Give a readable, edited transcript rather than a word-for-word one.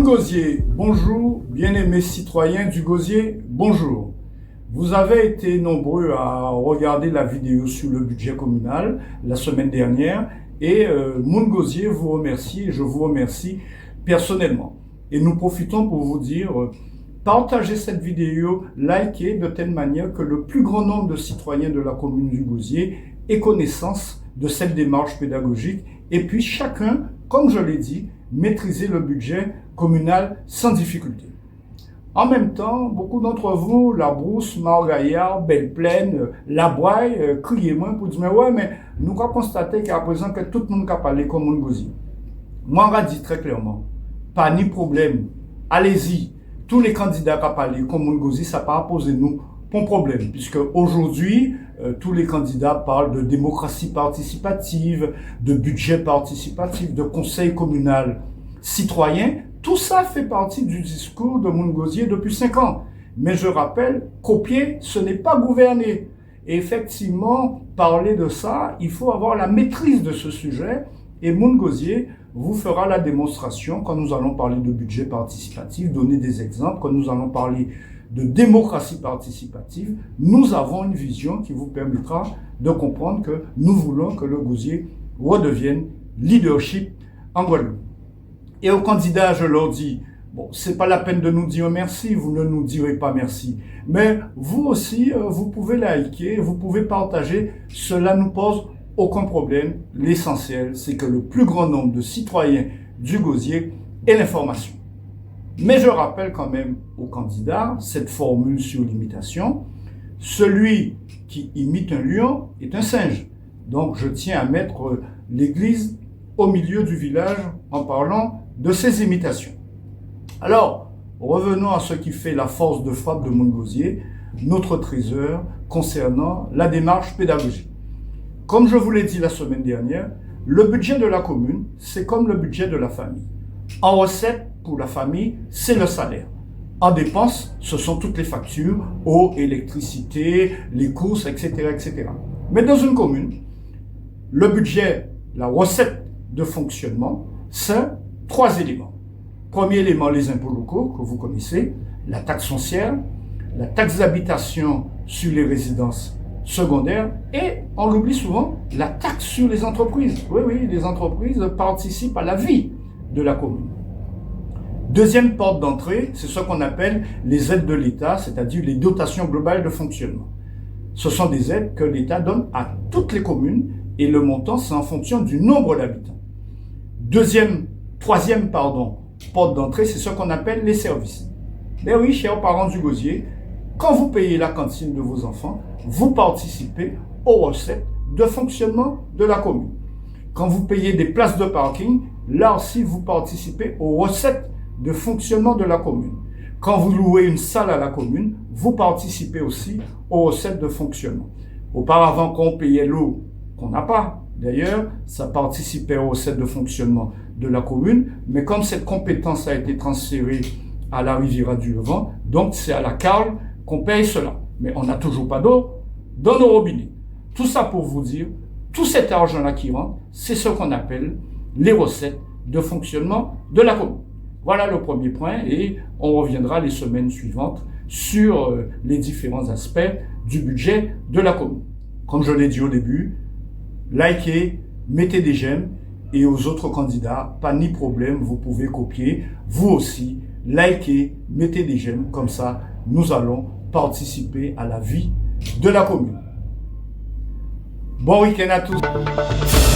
Moungosier, bonjour, bien-aimés citoyens du Gosier, bonjour. Vous avez été nombreux à regarder la vidéo sur le budget communal la semaine dernière et Moungosier vous remercie et je vous remercie personnellement. Et nous profitons pour vous dire, partagez cette vidéo, likez de telle manière que le plus grand nombre de citoyens de la commune du Gosier ait connaissance de cette démarche pédagogique et puis chacun, comme je l'ai dit, maîtriser le budget communal sans difficulté. En même temps, beaucoup d'entre vous, La Brousse, Margaillard, Belle-Plaine, La Boye, criez-moi pour dire, mais ouais, mais nous avons constaté qu'à présent que tout le monde a parlé comme Moungosier. Moi, on dit très clairement, pas ni problème, allez-y, tous les candidats qui ont parlé comme Moungosier, ça n'a pas posé nous pour problème, puisque aujourd'hui, tous les candidats parlent de démocratie participative, de budget participatif, de conseil communal citoyen. Tout ça fait partie du discours de Moungosier depuis 5 ans. Mais je rappelle, copier, ce n'est pas gouverner. Et effectivement, parler de ça, il faut avoir la maîtrise de ce sujet. Et Moungosier vous fera la démonstration quand nous allons parler de budget participatif, donner des exemples, quand nous allons parler de démocratie participative. Nous avons une vision qui vous permettra de comprendre que nous voulons que le Gosier redevienne leadership en Guadeloupe. Et aux candidats, je leur dis, bon, c'est pas la peine de nous dire merci, vous ne nous direz pas merci. Mais vous aussi, vous pouvez liker, vous pouvez partager, cela ne nous pose aucun problème. L'essentiel, c'est que le plus grand nombre de citoyens du Gosier ait l'information. Mais je rappelle quand même aux candidats cette formule sur l'imitation. Celui qui imite un lion est un singe. Donc je tiens à mettre l'église au milieu du village en parlant de ces imitations. Alors, revenons à ce qui fait la force de frappe de Moungosier, notre trésor concernant la démarche pédagogique. Comme je vous l'ai dit la semaine dernière, le budget de la commune, c'est comme le budget de la famille. En recette, pour la famille, c'est le salaire. En dépenses, ce sont toutes les factures, eau, électricité, les courses, etc., etc. Mais dans une commune, le budget, la recette de fonctionnement, c'est 3 éléments. Premier élément, les impôts locaux, que vous connaissez, la taxe foncière, la taxe d'habitation sur les résidences secondaires et, on l'oublie souvent, la taxe sur les entreprises. Oui, les entreprises participent à la vie de la commune. Deuxième porte d'entrée, c'est ce qu'on appelle les aides de l'État, c'est-à-dire les dotations globales de fonctionnement. Ce sont des aides que l'État donne à toutes les communes et le montant, c'est en fonction du nombre d'habitants. Troisième porte d'entrée, c'est ce qu'on appelle les services. Ben oui, chers parents du Gosier, quand vous payez la cantine de vos enfants, vous participez aux recettes de fonctionnement de la commune. Quand vous payez des places de parking, là aussi, vous participez aux recettes de fonctionnement de la commune. Quand vous louez une salle à la commune, vous participez aussi aux recettes de fonctionnement. Auparavant, quand on payait l'eau, qu'on n'a pas, d'ailleurs, ça participait aux recettes de fonctionnement de la commune, mais comme cette compétence a été transférée à la Riviera du Levant, donc c'est à la CARL qu'on paye cela. Mais on n'a toujours pas d'eau dans nos robinets. Tout ça pour vous dire, tout cet argent-là qui rentre, c'est ce qu'on appelle les recettes de fonctionnement de la commune. Voilà le premier point et on reviendra les semaines suivantes sur les différents aspects du budget de la commune. Comme je l'ai dit au début, likez, mettez des j'aime et aux autres candidats, pas ni problème, vous pouvez copier. Vous aussi, likez, mettez des j'aime, comme ça nous allons participer à la vie de la commune. Bon week-end à tous.